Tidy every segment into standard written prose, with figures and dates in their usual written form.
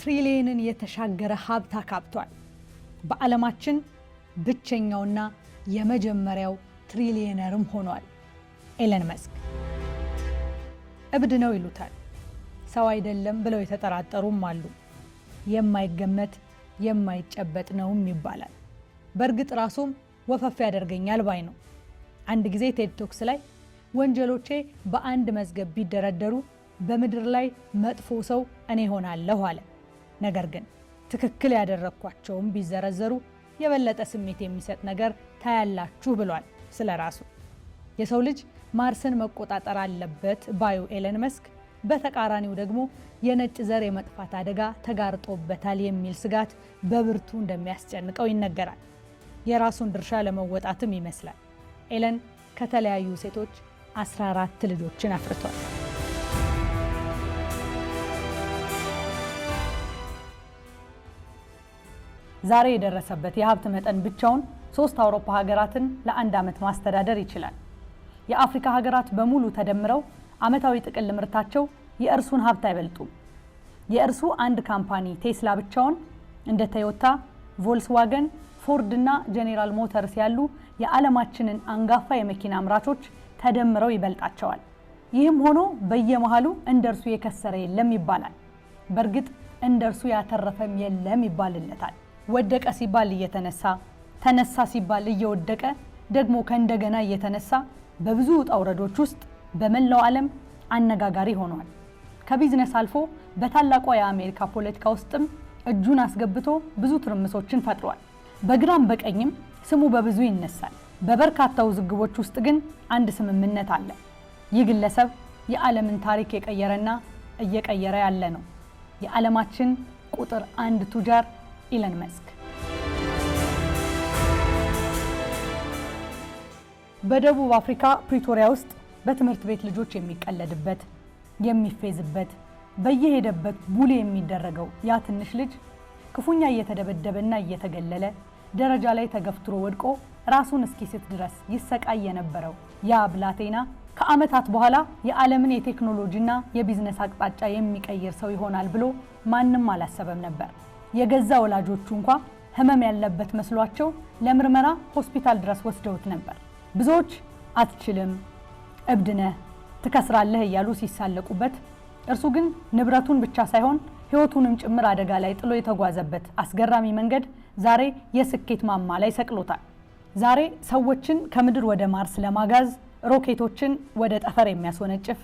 ትሪሊየንን የተሻገረ ሀብት አካብቷል። በዓለማችን ብቸኛውና የመጀመሪያው ትሪሊየነርም ሆኗል። ኤለን መስክ እብድ ነው ይሉታል። ሰው አይደለም ብለው የተጠራጠሩም አሉ። የማይገመት የማይጨበጥ ነውም ይባላል። በእርግጥ ራሱም ወፈፍ ያደርገኛል ባይ ነው። አንድ ጊዜ ቴድ ቶክስ ላይ ወንጀሎቼ በአንድ መዝገብ ቢደረደሩ በምድር ላይ መጥፎ ሰው እኔ ሆናለሁ አለ። ነገር ግን ትክክል ያደረኳቸውም ቢዘረዘሩ የበለጠ ስሜት የሚሰጥ ነገር ታያላችሁ ብሏል ስለራሱ። የሰው ልጅ ማርስን መቆጣጠር አለበት ባዩ ኤለን መስክ በተቃራኒው ደግሞ የነጭ ዘር የመጥፋት አደጋ ተጋርጦበታል የሚል ስጋት በብርቱ እንደሚያስጨንቀው ይነገራል። የራሱን ድርሻ ለመወጣትም ይመስላል። ኤለን ከተለያዩ ሴቶች 14 ልጆችን አፍርቷል። ዛሬ የደረሰበት የሀብት መጠን ብቻውን 3 አውሮፓ ሀገራትን ለአንድ ዓመት ማስተዳደር ይችላል። የአፍሪካ ሀገራት በሙሉ ተደምረው ዓመታዊ ጥቅል ምርታቸው የእርሱን ሀብት አይበልጡም። የእርሱ አንድ ካምፓኒ ቴስላ ብቻውን እንደ ቶዮታ፣ ቮልስዋገን፣ ፎርድ እና ጄኔራል ሞተርስ ያሉ የዓለማችንን አንጋፋ የመኪና አምራቾች ተደምረው ይበልጣቸዋል። ይህም ሆኖ በየመሃሉ እንደርሱ የከሰረ የለም ይባላል። በእርግጥ እንደርሱ ያተረፈም የለም ይባልለታል። ወደቀ ሲባል እየተነሳ፣ ተነሳ ሲባል እየወደቀ፣ ደግሞ ከእንደገና እየተነሳ በብዙ ውጣ ውረዶች ውስጥ በመላው ዓለም አነጋጋሪ ሆኗል። ከቢዝነስ አልፎ በታላቋ የአሜሪካ ፖለቲካ ውስጥም እጁን አስገብቶ ብዙ ትርምሶችን ፈጥሯል። በግራም በቀኝም ስሙ በብዙ ይነሳል። በበርካታ ውዝግቦች ውስጥ ግን አንድ ስምምነት አለ። ይህ ግለሰብ የዓለምን ታሪክ የቀየረና እየቀየረ ያለ ነው። የዓለማችን ቁጥር 1 ቱጃር ኤለን መስክ። በደቡብ አፍሪካ ፕሪቶሪያ ውስጥ በትምህርት ቤት ልጆች የሚቀለድበት የሚፌዝበት በየሄደበት ቡሊ የሚደረገው ያ ትንሽ ልጅ ክፉኛ እየተደበደበና እየተገለለ ደረጃ ላይ ተገፍትሮ ወድቆ ራሱን እስኪስት ድረስ ይሰቃይ የነበረው ያ ብላቴና ከዓመታት በኋላ የዓለምን የቴክኖሎጂና የቢዝነስ አቅጣጫ የሚቀይር ሰው ይሆናል ብሎ ማንም አላሰበም ነበር። የገዛ ወላጆቹ እንኳን ህመም ያለበት መስሏቸው ለምርመራ ሆስፒታል ድረስ ወስደውት ነበር። ብዙዎች አትችልም፣ እብድ ነህ፣ ትከስራለህ እያሉ ሲሳለቁበት፣ እርሱ ግን ንብረቱን ብቻ ሳይሆን ህይወቱንም ጭምር አደጋ ላይ ጥሎ የተጓዘበት አስገራሚ መንገድ ዛሬ የስኬት ማማ ላይ ሰቅሎታል። ዛሬ ሰዎችን ከምድር ወደ ማርስ ለማጋዝ ሮኬቶችን ወደ ጠፈር የሚያስወነጭፍ፣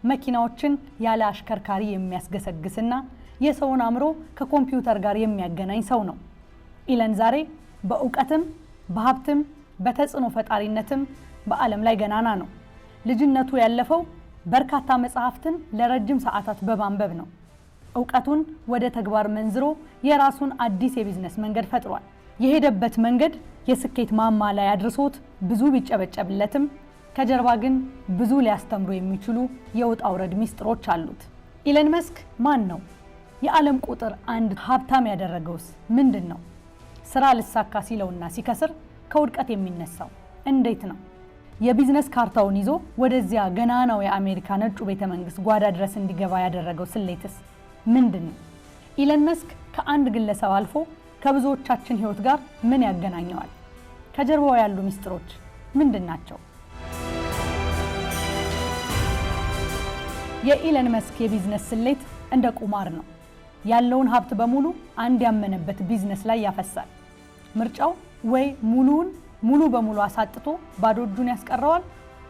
መኪናዎችን ያለ አሽከርካሪ የሚያስገሰግስና የሰውን አእምሮ ከኮምፒውተር ጋር የሚያገናኝ ሰው ነው። ኤለን ዛሬ በእውቀትም በሀብትም በተጽዕኖ ፈጣሪነትም በዓለም ላይ ገናና ነው። ልጅነቱ ያለፈው በርካታ መጽሐፍትን ለረጅም ሰዓታት በማንበብ ነው። እውቀቱን ወደ ተግባር መንዝሮ የራሱን አዲስ የቢዝነስ መንገድ ፈጥሯል። የሄደበት መንገድ የስኬት ማማ ላይ አድርሶት ብዙ ቢጨበጨብለትም ከጀርባ ግን ብዙ ሊያስተምሩ የሚችሉ የውጣ ውረድ ሚስጥሮች አሉት። ኤለን መስክ ማን ነው? የዓለም ቁጥር 1 ሀብታም ያደረገውስ ምንድን ነው? ስራ ልሳካ ሲለውና ሲከስር ከውድቀት የሚነሳው እንዴት ነው? የቢዝነስ ካርታውን ይዞ ወደዚያ ገናናው የአሜሪካ ነጩ ቤተመንግስት ጓዳ ድረስ እንዲገባ ያደረገው ስሌትስ ምንድን ነው? ኤለን መስክ ከአንድ ግለሰብ አልፎ ከብዙዎቻችን ህይወት ጋር ምን ያገናኘዋል? ከጀርባው ያሉ ሚስጥሮች ምንድን ናቸው? የኤለን መስክ የቢዝነስ ስሌት እንደ ቁማር ነው። ያለውን ሀብት በሙሉ አንድ ያመነበት ቢዝነስ ላይ ያፈሳል። ምርጫው ወይ ሙሉ በሙሉ አሳጥቶ ባዶ እጁን ያስቀረዋል፣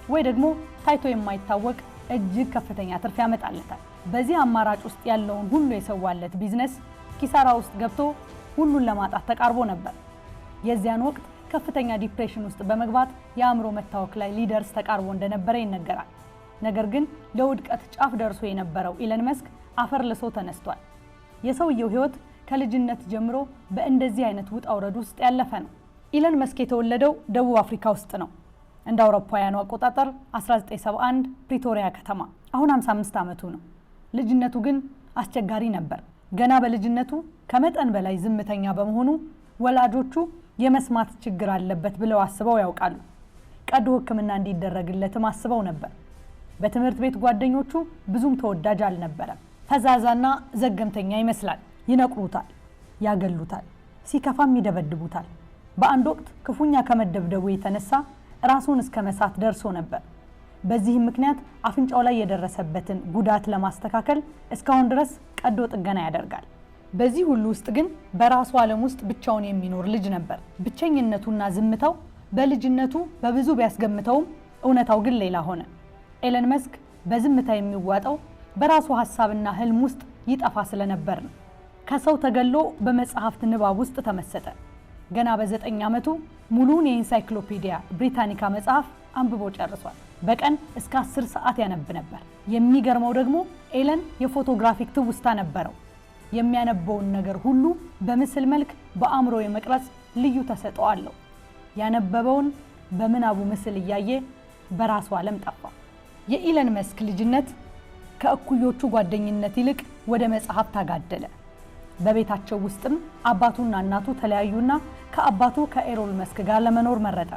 ወይ ደግሞ ታይቶ የማይታወቅ እጅግ ከፍተኛ ትርፍ ያመጣለታል። በዚህ አማራጭ ውስጥ ያለውን ሁሉ የሰዋለት ቢዝነስ ኪሳራ ውስጥ ገብቶ ሁሉን ለማጣት ተቃርቦ ነበር። የዚያን ወቅት ከፍተኛ ዲፕሬሽን ውስጥ በመግባት የአእምሮ መታወክ ላይ ሊደርስ ተቃርቦ እንደነበረ ይነገራል። ነገር ግን ለውድቀት ጫፍ ደርሶ የነበረው ኤለን መስክ አፈር ልሶ ተነስቷል። የሰውየው ህይወት ከልጅነት ጀምሮ በእንደዚህ አይነት ውጣ ውረድ ውስጥ ያለፈ ነው። ኤለን መስክ የተወለደው ደቡብ አፍሪካ ውስጥ ነው። እንደ አውሮፓውያኑ አቆጣጠር 1971 ፕሪቶሪያ ከተማ። አሁን 55 ዓመቱ ነው። ልጅነቱ ግን አስቸጋሪ ነበር። ገና በልጅነቱ ከመጠን በላይ ዝምተኛ በመሆኑ ወላጆቹ የመስማት ችግር አለበት ብለው አስበው ያውቃሉ። ቀዶ ሕክምና እንዲደረግለትም አስበው ነበር። በትምህርት ቤት ጓደኞቹ ብዙም ተወዳጅ አልነበረም። ፈዛዛና ዘገምተኛ ይመስላል። ይነቅሩታል፣ ያገሉታል፣ ሲከፋም ይደበድቡታል። በአንድ ወቅት ክፉኛ ከመደብደቡ የተነሳ ራሱን እስከ መሳት ደርሶ ነበር። በዚህም ምክንያት አፍንጫው ላይ የደረሰበትን ጉዳት ለማስተካከል እስካሁን ድረስ ቀዶ ጥገና ያደርጋል። በዚህ ሁሉ ውስጥ ግን በራሱ ዓለም ውስጥ ብቻውን የሚኖር ልጅ ነበር። ብቸኝነቱና ዝምታው በልጅነቱ በብዙ ቢያስገምተውም እውነታው ግን ሌላ ሆነ። ኤለን መስክ በዝምታ የሚዋጠው በራሱ ሐሳብና ህልም ውስጥ ይጠፋ ስለነበር ነው። ከሰው ተገሎ በመጽሐፍት ንባብ ውስጥ ተመሰጠ። ገና በ9 ዓመቱ ሙሉውን የኢንሳይክሎፒዲያ ብሪታኒካ መጽሐፍ አንብቦ ጨርሷል። በቀን እስከ 10 ሰዓት ያነብ ነበር። የሚገርመው ደግሞ ኤለን የፎቶግራፊክ ትውስታ ነበረው። የሚያነበውን ነገር ሁሉ በምስል መልክ በአእምሮ የመቅረጽ ልዩ ተሰጥኦ አለው። ያነበበውን በምናቡ ምስል እያየ በራሱ ዓለም ጠፋ። የኤለን መስክ ልጅነት ከእኩዮቹ ጓደኝነት ይልቅ ወደ መጽሐፍ ታጋደለ። በቤታቸው ውስጥም አባቱና እናቱ ተለያዩና ከአባቱ ከኤሮል መስክ ጋር ለመኖር መረጠ።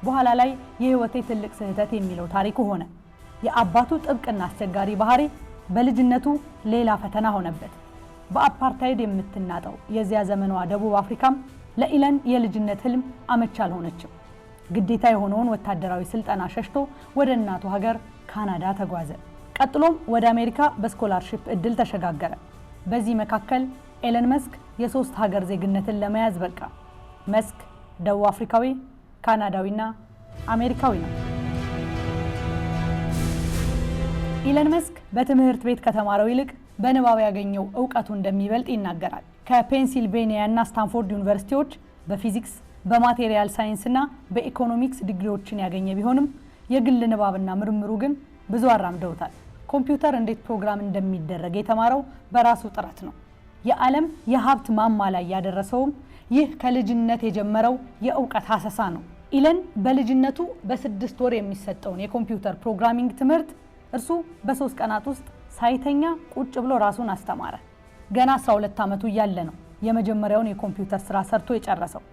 በኋላ ላይ የህይወቴ ትልቅ ስህተት የሚለው ታሪኩ ሆነ። የአባቱ ጥብቅና አስቸጋሪ ባህሪ በልጅነቱ ሌላ ፈተና ሆነበት። በአፓርታይድ የምትናጠው የዚያ ዘመኗ ደቡብ አፍሪካም ለኤለን የልጅነት ህልም አመች አልሆነችም። ግዴታ የሆነውን ወታደራዊ ስልጠና ሸሽቶ ወደ እናቱ ሀገር ካናዳ ተጓዘ። ቀጥሎም ወደ አሜሪካ በስኮላርሺፕ እድል ተሸጋገረ። በዚህ መካከል ኤለን መስክ የ3 ሀገር ዜግነትን ለመያዝ በቃ። መስክ ደቡብ አፍሪካዊ፣ ካናዳዊና አሜሪካዊ ነው። ኤለን መስክ በትምህርት ቤት ከተማረው ይልቅ በንባብ ያገኘው ዕውቀቱ እንደሚበልጥ ይናገራል። ከፔንሲልቬኒያ እና ስታንፎርድ ዩኒቨርሲቲዎች በፊዚክስ፣ በማቴሪያል ሳይንስ እና በኢኮኖሚክስ ዲግሪዎችን ያገኘ ቢሆንም የግል ንባብና ምርምሩ ግን ብዙ አራምደውታል። ኮምፒውተር እንዴት ፕሮግራም እንደሚደረግ የተማረው በራሱ ጥረት ነው። የዓለም የሀብት ማማ ላይ ያደረሰውም ይህ ከልጅነት የጀመረው የዕውቀት ሐሰሳ ነው። ኤለን በልጅነቱ በ6 ወር የሚሰጠውን የኮምፒውተር ፕሮግራሚንግ ትምህርት እርሱ በ3 ቀናት ውስጥ ሳይተኛ ቁጭ ብሎ ራሱን አስተማረ። ገና 12 ዓመቱ እያለ ነው የመጀመሪያውን የኮምፒውተር ስራ ሰርቶ የጨረሰው።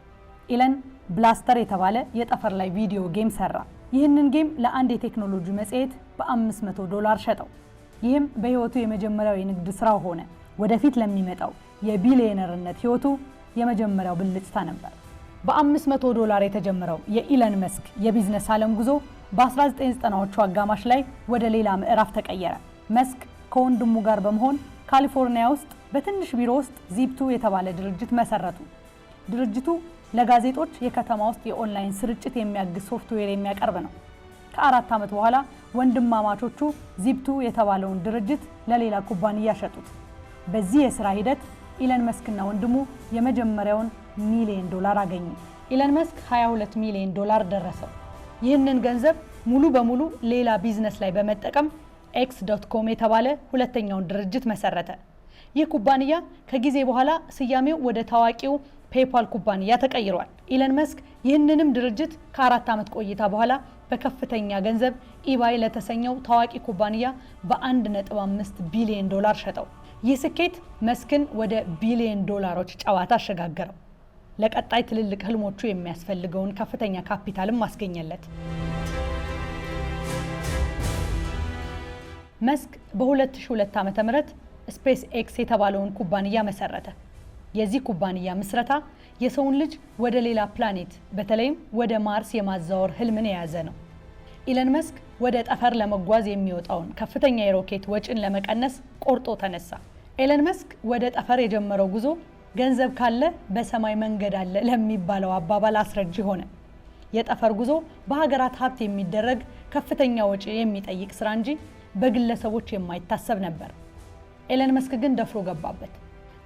ኤለን ብላስተር የተባለ የጠፈር ላይ ቪዲዮ ጌም ሰራ። ይህንን ጌም ለአንድ የቴክኖሎጂ መጽሔት በ$500 ሸጠው። ይህም በህይወቱ የመጀመሪያው የንግድ ስራው ሆነ። ወደፊት ለሚመጣው የቢሊየነርነት ህይወቱ የመጀመሪያው ብልጭታ ነበር። በ$500 የተጀመረው የኤለን መስክ የቢዝነስ ዓለም ጉዞ በ1990ዎቹ አጋማሽ ላይ ወደ ሌላ ምዕራፍ ተቀየረ። መስክ ከወንድሙ ጋር በመሆን ካሊፎርኒያ ውስጥ በትንሽ ቢሮ ውስጥ ዚፕ2 የተባለ ድርጅት መሰረቱ። ድርጅቱ ለጋዜጦች የከተማ ውስጥ የኦንላይን ስርጭት የሚያግዝ ሶፍትዌር የሚያቀርብ ነው። ከ4 ዓመት በኋላ ወንድማማቾቹ ዚፕ2 የተባለውን ድርጅት ለሌላ ኩባንያ ሸጡት። በዚህ የሥራ ሂደት ኤለን መስክና ወንድሙ የመጀመሪያውን $1 ሚሊዮን አገኙ። ኤለን መስክ $22 ሚሊዮን ደረሰው። ይህንን ገንዘብ ሙሉ በሙሉ ሌላ ቢዝነስ ላይ በመጠቀም x.com የተባለ ሁለተኛውን ድርጅት መሰረተ። ይህ ኩባንያ ከጊዜ በኋላ ስያሜው ወደ ታዋቂው ፔፓል ኩባንያ ተቀይሯል። ኤለን መስክ ይህንንም ድርጅት ከ4 ዓመት ቆይታ በኋላ በከፍተኛ ገንዘብ ኢባይ ለተሰኘው ታዋቂ ኩባንያ በ$1.5 ቢሊዮን ሸጠው። ይህ ስኬት መስክን ወደ ቢሊዮን ዶላሮች ጨዋታ አሸጋገረው። ለቀጣይ ትልልቅ ህልሞቹ የሚያስፈልገውን ከፍተኛ ካፒታልም ማስገኘለት። መስክ በ2002 ዓ.ም ስፔስ ኤክስ የተባለውን ኩባንያ መሰረተ። የዚህ ኩባንያ ምስረታ የሰውን ልጅ ወደ ሌላ ፕላኔት በተለይም ወደ ማርስ የማዛወር ህልምን የያዘ ነው። ኤለን መስክ ወደ ጠፈር ለመጓዝ የሚወጣውን ከፍተኛ የሮኬት ወጪን ለመቀነስ ቆርጦ ተነሳ። ኤለን መስክ ወደ ጠፈር የጀመረው ጉዞ ገንዘብ ካለ በሰማይ መንገድ አለ ለሚባለው አባባል አስረጅ ሆነ። የጠፈር ጉዞ በሀገራት ሀብት የሚደረግ ከፍተኛ ወጪ የሚጠይቅ ስራ እንጂ በግለሰቦች የማይታሰብ ነበር። ኤለን መስክ ግን ደፍሮ ገባበት።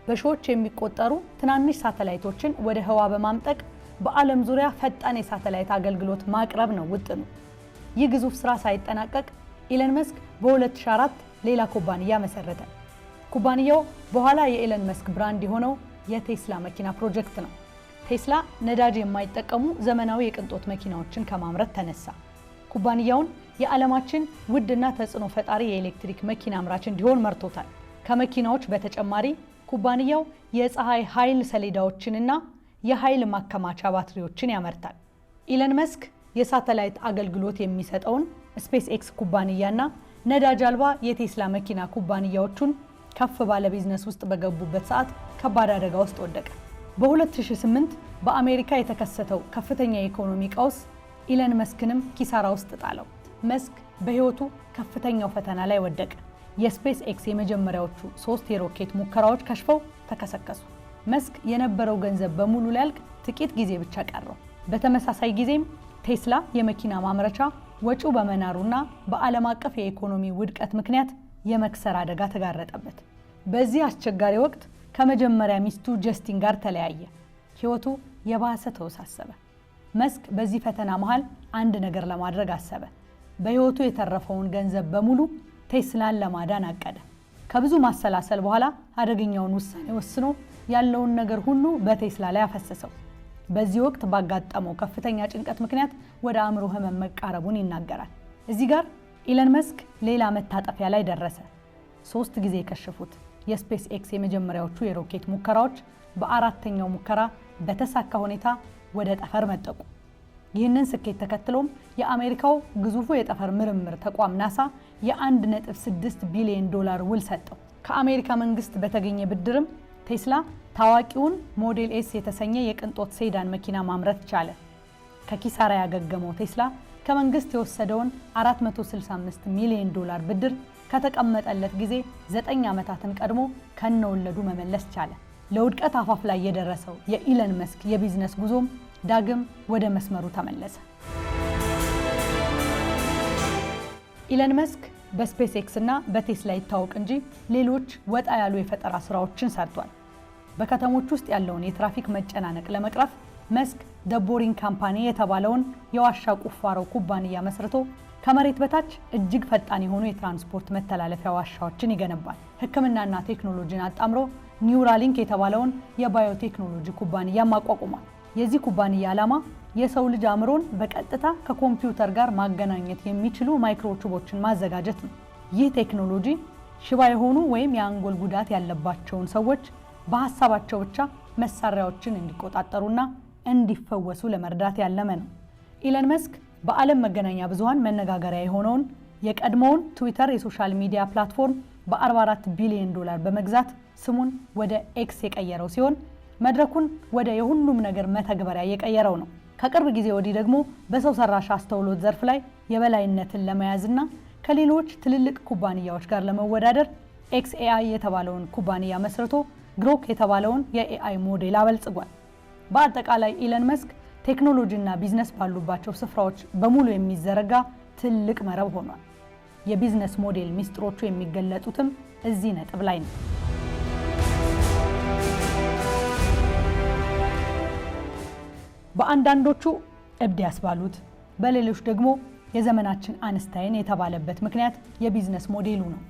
በሺዎች የሚቆጠሩ ትናንሽ ሳተላይቶችን ወደ ህዋ በማምጠቅ በዓለም ዙሪያ ፈጣን የሳተላይት አገልግሎት ማቅረብ ነው ውጥኑ። ይህ ግዙፍ ስራ ሳይጠናቀቅ ኤለን መስክ በ2004 ሌላ ኩባንያ መሰረተ። ኩባንያው በኋላ የኤለን መስክ ብራንድ የሆነው የቴስላ መኪና ፕሮጀክት ነው። ቴስላ ነዳጅ የማይጠቀሙ ዘመናዊ የቅንጦት መኪናዎችን ከማምረት ተነሳ። ኩባንያውን የዓለማችን ውድና ተጽዕኖ ፈጣሪ የኤሌክትሪክ መኪና አምራች እንዲሆን መርቶታል። ከመኪናዎች በተጨማሪ ኩባንያው የፀሐይ ኃይል ሰሌዳዎችንና የኃይል ማከማቻ ባትሪዎችን ያመርታል። ኤለን መስክ የሳተላይት አገልግሎት የሚሰጠውን ስፔስ ኤክስ ኩባንያና ነዳጅ አልባ የቴስላ መኪና ኩባንያዎቹን ከፍ ባለ ቢዝነስ ውስጥ በገቡበት ሰዓት ከባድ አደጋ ውስጥ ወደቀ። በ2008 በአሜሪካ የተከሰተው ከፍተኛ የኢኮኖሚ ቀውስ ኢለን መስክንም ኪሳራ ውስጥ ጣለው። መስክ በህይወቱ ከፍተኛው ፈተና ላይ ወደቀ። የስፔስ ኤክስ የመጀመሪያዎቹ 3 የሮኬት ሙከራዎች ከሽፈው ተከሰከሱ። መስክ የነበረው ገንዘብ በሙሉ ሊያልቅ ጥቂት ጊዜ ብቻ ቀረው። በተመሳሳይ ጊዜም ቴስላ የመኪና ማምረቻ ወጪው በመናሩና በዓለም አቀፍ የኢኮኖሚ ውድቀት ምክንያት የመክሰር አደጋ ተጋረጠበት። በዚህ አስቸጋሪ ወቅት ከመጀመሪያ ሚስቱ ጀስቲን ጋር ተለያየ። ህይወቱ የባሰ ተወሳሰበ። መስክ በዚህ ፈተና መሃል አንድ ነገር ለማድረግ አሰበ። በህይወቱ የተረፈውን ገንዘብ በሙሉ ቴስላን ለማዳን አቀደ። ከብዙ ማሰላሰል በኋላ አደገኛውን ውሳኔ ወስኖ ያለውን ነገር ሁሉ በቴስላ ላይ አፈሰሰው። በዚህ ወቅት ባጋጠመው ከፍተኛ ጭንቀት ምክንያት ወደ አእምሮ ህመም መቃረቡን ይናገራል። እዚህ ጋር ኢለን መስክ ሌላ መታጠፊያ ላይ ደረሰ። 3 ጊዜ የከሸፉት የስፔስ ኤክስ የመጀመሪያዎቹ የሮኬት ሙከራዎች በአራተኛው ሙከራ በተሳካ ሁኔታ ወደ ጠፈር መጠቁ። ይህንን ስኬት ተከትሎም የአሜሪካው ግዙፉ የጠፈር ምርምር ተቋም ናሳ የ1.6 ቢሊዮን ዶላር ውል ሰጠው። ከአሜሪካ መንግስት በተገኘ ብድርም ቴስላ ታዋቂውን ሞዴል ኤስ የተሰኘ የቅንጦት ሴዳን መኪና ማምረት ቻለ። ከኪሳራ ያገገመው ቴስላ ከመንግስት የወሰደውን 465 ሚሊዮን ዶላር ብድር ከተቀመጠለት ጊዜ 9 ዓመታትን ቀድሞ ከነወለዱ መመለስ ቻለ። ለውድቀት አፋፍ ላይ የደረሰው የኢለን መስክ የቢዝነስ ጉዞም ዳግም ወደ መስመሩ ተመለሰ። ኢለን መስክ በስፔስ ኤክስ እና በቴስላ ይታወቅ እንጂ ሌሎች ወጣ ያሉ የፈጠራ ስራዎችን ሰርቷል። በከተሞች ውስጥ ያለውን የትራፊክ መጨናነቅ ለመቅረፍ መስክ ደቦሪንግ ካምፓኒ የተባለውን የዋሻ ቁፋሮ ኩባንያ መስርቶ ከመሬት በታች እጅግ ፈጣን የሆኑ የትራንስፖርት መተላለፊያ ዋሻዎችን ይገነባል። ሕክምናና ቴክኖሎጂን አጣምሮ ኒውራሊንክ የተባለውን የባዮቴክኖሎጂ ኩባንያ አቋቁሟል። የዚህ ኩባንያ ዓላማ የሰው ልጅ አእምሮን በቀጥታ ከኮምፒውተር ጋር ማገናኘት የሚችሉ ማይክሮቺፖችን ማዘጋጀት ነው። ይህ ቴክኖሎጂ ሽባ የሆኑ ወይም የአንጎል ጉዳት ያለባቸውን ሰዎች በሐሳባቸው ብቻ መሳሪያዎችን እንዲቆጣጠሩና እንዲፈወሱ ለመርዳት ያለመ ነው። ኢለን መስክ በዓለም መገናኛ ብዙሃን መነጋገሪያ የሆነውን የቀድሞውን ትዊተር የሶሻል ሚዲያ ፕላትፎርም በ44 ቢሊዮን ዶላር በመግዛት ስሙን ወደ ኤክስ የቀየረው ሲሆን መድረኩን ወደ የሁሉም ነገር መተግበሪያ የቀየረው ነው። ከቅርብ ጊዜ ወዲህ ደግሞ በሰው ሰራሽ አስተውሎት ዘርፍ ላይ የበላይነትን ለመያዝና ከሌሎች ትልልቅ ኩባንያዎች ጋር ለመወዳደር ኤክስኤአይ የተባለውን ኩባንያ መስርቶ ግሮክ የተባለውን የኤአይ ሞዴል አበልጽጓል። በአጠቃላይ ኢለን መስክ ቴክኖሎጂና ቢዝነስ ባሉባቸው ስፍራዎች በሙሉ የሚዘረጋ ትልቅ መረብ ሆኗል። የቢዝነስ ሞዴል ሚስጥሮቹ የሚገለጡትም እዚህ ነጥብ ላይ ነው። በአንዳንዶቹ እብድ ያስባሉት፣ በሌሎች ደግሞ የዘመናችን አንስታይን የተባለበት ምክንያት የቢዝነስ ሞዴሉ ነው።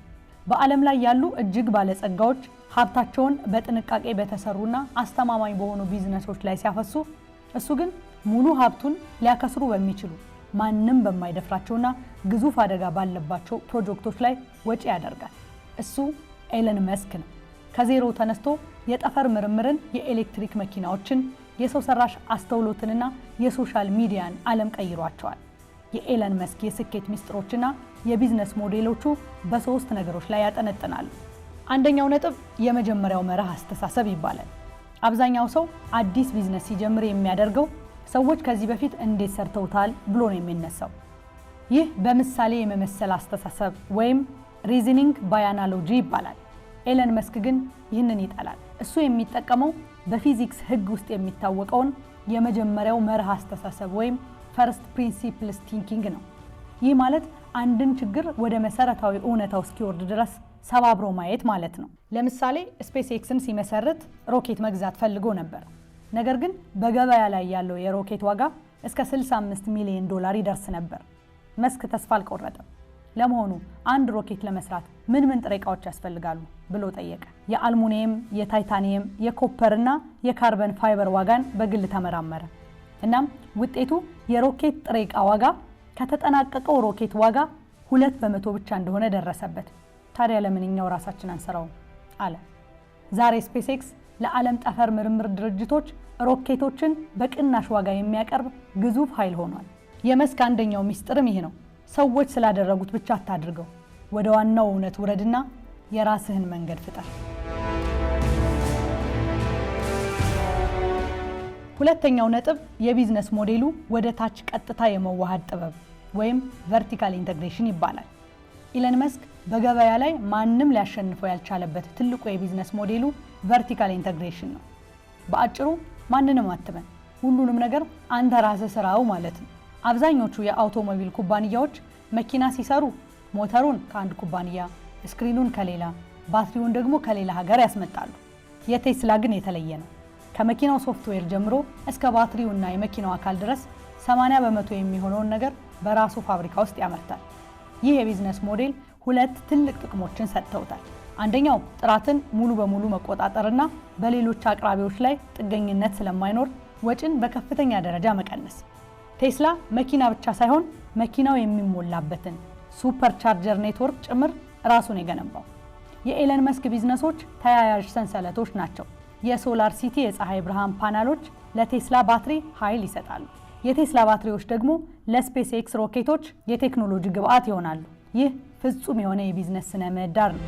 በዓለም ላይ ያሉ እጅግ ባለጸጋዎች ሀብታቸውን በጥንቃቄ በተሰሩና አስተማማኝ በሆኑ ቢዝነሶች ላይ ሲያፈሱ፣ እሱ ግን ሙሉ ሀብቱን ሊያከስሩ በሚችሉ ማንም በማይደፍራቸውና ግዙፍ አደጋ ባለባቸው ፕሮጀክቶች ላይ ወጪ ያደርጋል። እሱ ኢለን መስክ ነው። ከዜሮ ተነስቶ የጠፈር ምርምርን፣ የኤሌክትሪክ መኪናዎችን፣ የሰው ሰራሽ አስተውሎትንና የሶሻል ሚዲያን ዓለም ቀይሯቸዋል። የኢለን መስክ የስኬት ሚስጥሮችና የቢዝነስ ሞዴሎቹ በ3 ነገሮች ላይ ያጠነጥናሉ። አንደኛው ነጥብ የመጀመሪያው መርህ አስተሳሰብ ይባላል። አብዛኛው ሰው አዲስ ቢዝነስ ሲጀምር የሚያደርገው ሰዎች ከዚህ በፊት እንዴት ሰርተውታል ብሎ ነው የሚነሳው። ይህ በምሳሌ የመመሰል አስተሳሰብ ወይም ሪዝኒንግ ባይ አናሎጂ ይባላል። ኢለን መስክ ግን ይህንን ይጠላል። እሱ የሚጠቀመው በፊዚክስ ሕግ ውስጥ የሚታወቀውን የመጀመሪያው መርህ አስተሳሰብ ወይም ፈርስት ፕሪንሲፕልስ ቲንኪንግ ነው። ይህ ማለት አንድን ችግር ወደ መሰረታዊ እውነታው እስኪወርድ ድረስ ሰባብሮ ማየት ማለት ነው። ለምሳሌ ስፔስ ኤክስን ሲመሰርት ሮኬት መግዛት ፈልጎ ነበር። ነገር ግን በገበያ ላይ ያለው የሮኬት ዋጋ እስከ 65 ሚሊዮን ዶላር ይደርስ ነበር። መስክ ተስፋ አልቆረጠም። ለመሆኑ አንድ ሮኬት ለመስራት ምን ጥሬ ዕቃዎች ያስፈልጋሉ ብሎ ጠየቀ። የአልሙኒየም፣ የታይታኒየም፣ የኮፐርና የካርበን ፋይበር ዋጋን በግል ተመራመረ። እናም ውጤቱ የሮኬት ጥሬ ዕቃ ዋጋ ከተጠናቀቀው ሮኬት ዋጋ 2% ብቻ እንደሆነ ደረሰበት። ታዲያ ለምንኛው ራሳችን አንሰራው አለ። ዛሬ ስፔስ ኤክስ ለዓለም ጠፈር ምርምር ድርጅቶች ሮኬቶችን በቅናሽ ዋጋ የሚያቀርብ ግዙፍ ኃይል ሆኗል። የመስክ አንደኛው ሚስጥርም ይሄ ነው። ሰዎች ስላደረጉት ብቻ አታድርገው፣ ወደ ዋናው እውነት ውረድና የራስህን መንገድ ፍጠር። ሁለተኛው ነጥብ የቢዝነስ ሞዴሉ ወደ ታች ቀጥታ የመዋሃድ ጥበብ ወይም ቨርቲካል ኢንተግሬሽን ይባላል። ኢለን መስክ በገበያ ላይ ማንም ሊያሸንፈው ያልቻለበት ትልቁ የቢዝነስ ሞዴሉ ቨርቲካል ኢንተግሬሽን ነው። በአጭሩ ማንንም አትመን፣ ሁሉንም ነገር አንተ ራስህ ስራው ማለት ነው። አብዛኞቹ የአውቶሞቢል ኩባንያዎች መኪና ሲሰሩ ሞተሩን ከአንድ ኩባንያ፣ ስክሪኑን ከሌላ፣ ባትሪውን ደግሞ ከሌላ ሀገር ያስመጣሉ። የቴስላ ግን የተለየ ነው። ከመኪናው ሶፍትዌር ጀምሮ እስከ ባትሪውና የመኪናው አካል ድረስ 80% የሚሆነውን ነገር በራሱ ፋብሪካ ውስጥ ያመርታል። ይህ የቢዝነስ ሞዴል ሁለት ትልቅ ጥቅሞችን ሰጥተውታል። አንደኛው ጥራትን ሙሉ በሙሉ መቆጣጠርና በሌሎች አቅራቢዎች ላይ ጥገኝነት ስለማይኖር ወጪን በከፍተኛ ደረጃ መቀነስ። ቴስላ መኪና ብቻ ሳይሆን መኪናው የሚሞላበትን ሱፐር ቻርጀር ኔትወርክ ጭምር ራሱን የገነባው። የኤለን መስክ ቢዝነሶች ተያያዥ ሰንሰለቶች ናቸው። የሶላር ሲቲ የፀሐይ ብርሃን ፓናሎች ለቴስላ ባትሪ ኃይል ይሰጣሉ። የቴስላ ባትሪዎች ደግሞ ለስፔስ ኤክስ ሮኬቶች የቴክኖሎጂ ግብዓት ይሆናሉ። ይህ ፍጹም የሆነ የቢዝነስ ስነ ምህዳር ነው።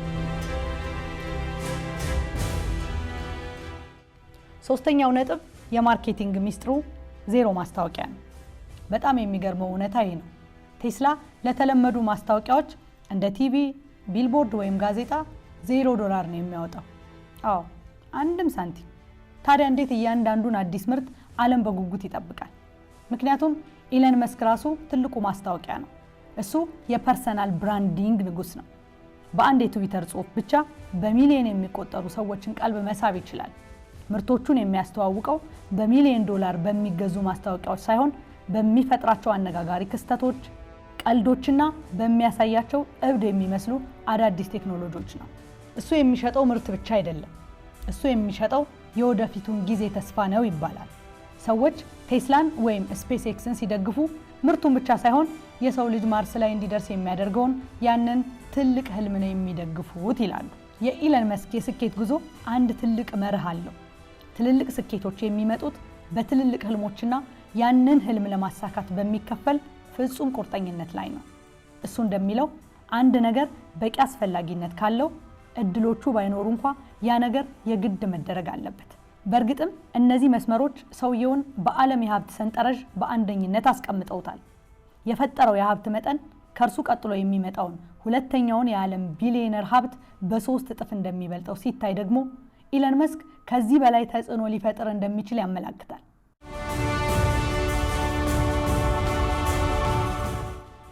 ሶስተኛው ነጥብ የማርኬቲንግ ሚስጥሩ ዜሮ ማስታወቂያ ነው። በጣም የሚገርመው እውነታ ይህ ነው። ቴስላ ለተለመዱ ማስታወቂያዎች እንደ ቲቪ፣ ቢልቦርድ ወይም ጋዜጣ $0 ነው የሚያወጣው። አዎ አንድም ሳንቲም። ታዲያ እንዴት እያንዳንዱን አዲስ ምርት ዓለም በጉጉት ይጠብቃል? ምክንያቱም ኢለን መስክ ራሱ ትልቁ ማስታወቂያ ነው። እሱ የፐርሰናል ብራንዲንግ ንጉስ ነው። በአንድ የትዊተር ጽሑፍ ብቻ በሚሊዮን የሚቆጠሩ ሰዎችን ቀልብ መሳብ ይችላል። ምርቶቹን የሚያስተዋውቀው $1,000,000 በሚገዙ ማስታወቂያዎች ሳይሆን በሚፈጥራቸው አነጋጋሪ ክስተቶች፣ ቀልዶችና በሚያሳያቸው እብድ የሚመስሉ አዳዲስ ቴክኖሎጂዎች ነው። እሱ የሚሸጠው ምርት ብቻ አይደለም፣ እሱ የሚሸጠው የወደፊቱን ጊዜ ተስፋ ነው ይባላል። ሰዎች ቴስላን ወይም ስፔስ ኤክስን ሲደግፉ ምርቱን ብቻ ሳይሆን የሰው ልጅ ማርስ ላይ እንዲደርስ የሚያደርገውን ያንን ትልቅ ህልም ነው የሚደግፉት ይላሉ። የኢለን መስክ የስኬት ጉዞ አንድ ትልቅ መርህ አለው። ትልልቅ ስኬቶች የሚመጡት በትልልቅ ህልሞችና ያንን ህልም ለማሳካት በሚከፈል ፍጹም ቁርጠኝነት ላይ ነው። እሱ እንደሚለው አንድ ነገር በቂ አስፈላጊነት ካለው እድሎቹ ባይኖሩ እንኳ ያ ነገር የግድ መደረግ አለበት። በእርግጥም እነዚህ መስመሮች ሰውየውን በዓለም የሀብት ሰንጠረዥ በአንደኝነት አስቀምጠውታል። የፈጠረው የሀብት መጠን ከእርሱ ቀጥሎ የሚመጣውን ሁለተኛውን የዓለም ቢሊዮነር ሀብት በ3 እጥፍ እንደሚበልጠው ሲታይ ደግሞ ኢለን መስክ ከዚህ በላይ ተጽዕኖ ሊፈጥር እንደሚችል ያመላክታል።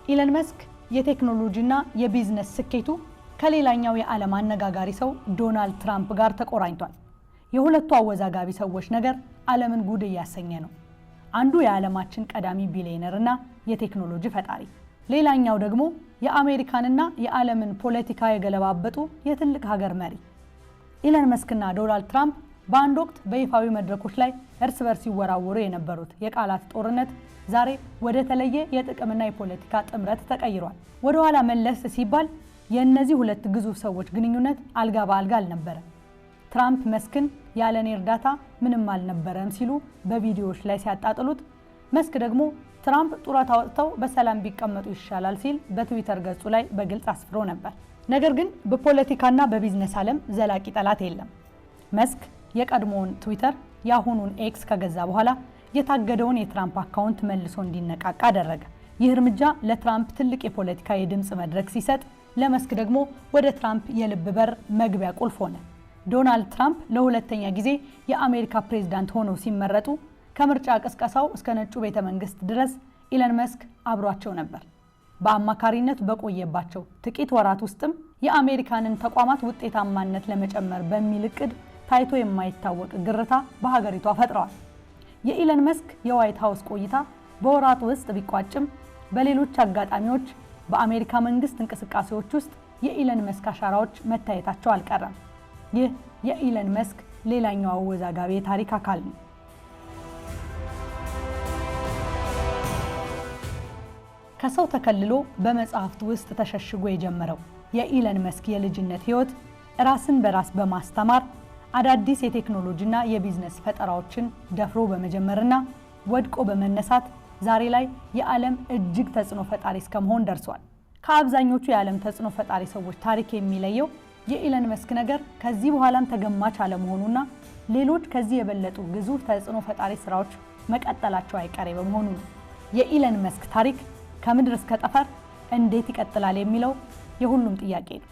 ኢለን መስክ የቴክኖሎጂና የቢዝነስ ስኬቱ ከሌላኛው የዓለም አነጋጋሪ ሰው ዶናልድ ትራምፕ ጋር ተቆራኝቷል። የሁለቱ አወዛጋቢ ሰዎች ነገር ዓለምን ጉድ እያሰኘ ነው። አንዱ የዓለማችን ቀዳሚ ቢሊዮነርና የቴክኖሎጂ ፈጣሪ፣ ሌላኛው ደግሞ የአሜሪካንና የዓለምን ፖለቲካ የገለባበጡ የትልቅ ሀገር መሪ። ኢለን መስክና ዶናልድ ትራምፕ በአንድ ወቅት በይፋዊ መድረኮች ላይ እርስ በርስ ሲወራወሩ የነበሩት የቃላት ጦርነት ዛሬ ወደ ተለየ የጥቅምና የፖለቲካ ጥምረት ተቀይሯል። ወደ ኋላ መለስ ሲባል የእነዚህ ሁለት ግዙፍ ሰዎች ግንኙነት አልጋ በአልጋ አልነበረም። ትራምፕ መስክን ያለኔ እርዳታ ምንም አልነበረም ሲሉ በቪዲዮዎች ላይ ሲያጣጥሉት፣ መስክ ደግሞ ትራምፕ ጡረታ ወጥተው በሰላም ቢቀመጡ ይሻላል ሲል በትዊተር ገጹ ላይ በግልጽ አስፍሮ ነበር። ነገር ግን በፖለቲካና በቢዝነስ ዓለም ዘላቂ ጠላት የለም። መስክ የቀድሞውን ትዊተር የአሁኑን ኤክስ ከገዛ በኋላ የታገደውን የትራምፕ አካውንት መልሶ እንዲነቃቃ አደረገ። ይህ እርምጃ ለትራምፕ ትልቅ የፖለቲካ የድምፅ መድረክ ሲሰጥ፣ ለመስክ ደግሞ ወደ ትራምፕ የልብ በር መግቢያ ቁልፍ ሆነ። ዶናልድ ትራምፕ ለሁለተኛ ጊዜ የአሜሪካ ፕሬዝዳንት ሆነው ሲመረጡ ከምርጫ ቅስቀሳው እስከ ነጩ ቤተ መንግስት ድረስ ኢለን መስክ አብሯቸው ነበር። በአማካሪነት በቆየባቸው ጥቂት ወራት ውስጥም የአሜሪካንን ተቋማት ውጤታማነት ለመጨመር በሚል እቅድ ታይቶ የማይታወቅ ግርታ በሀገሪቷ ፈጥረዋል። የኢለን መስክ የዋይት ሃውስ ቆይታ በወራት ውስጥ ቢቋጭም በሌሎች አጋጣሚዎች በአሜሪካ መንግስት እንቅስቃሴዎች ውስጥ የኢለን መስክ አሻራዎች መታየታቸው አልቀረም። ይህ የኢለን መስክ ሌላኛው አወዛጋቢ የታሪክ አካል ነው። ከሰው ተከልሎ በመጽሐፍት ውስጥ ተሸሽጎ የጀመረው የኢለን መስክ የልጅነት ህይወት ራስን በራስ በማስተማር አዳዲስ የቴክኖሎጂና የቢዝነስ ፈጠራዎችን ደፍሮ በመጀመርና ወድቆ በመነሳት ዛሬ ላይ የዓለም እጅግ ተጽዕኖ ፈጣሪ እስከመሆን ደርሷል። ከአብዛኞቹ የዓለም ተጽዕኖ ፈጣሪ ሰዎች ታሪክ የሚለየው የኢለን መስክ ነገር ከዚህ በኋላም ተገማች አለመሆኑና ሌሎች ከዚህ የበለጡ ግዙፍ ተጽዕኖ ፈጣሪ ስራዎች መቀጠላቸው አይቀሬ በመሆኑ ነው። የኢለን መስክ ታሪክ ከምድር እስከ ጠፈር እንዴት ይቀጥላል የሚለው የሁሉም ጥያቄ ነው።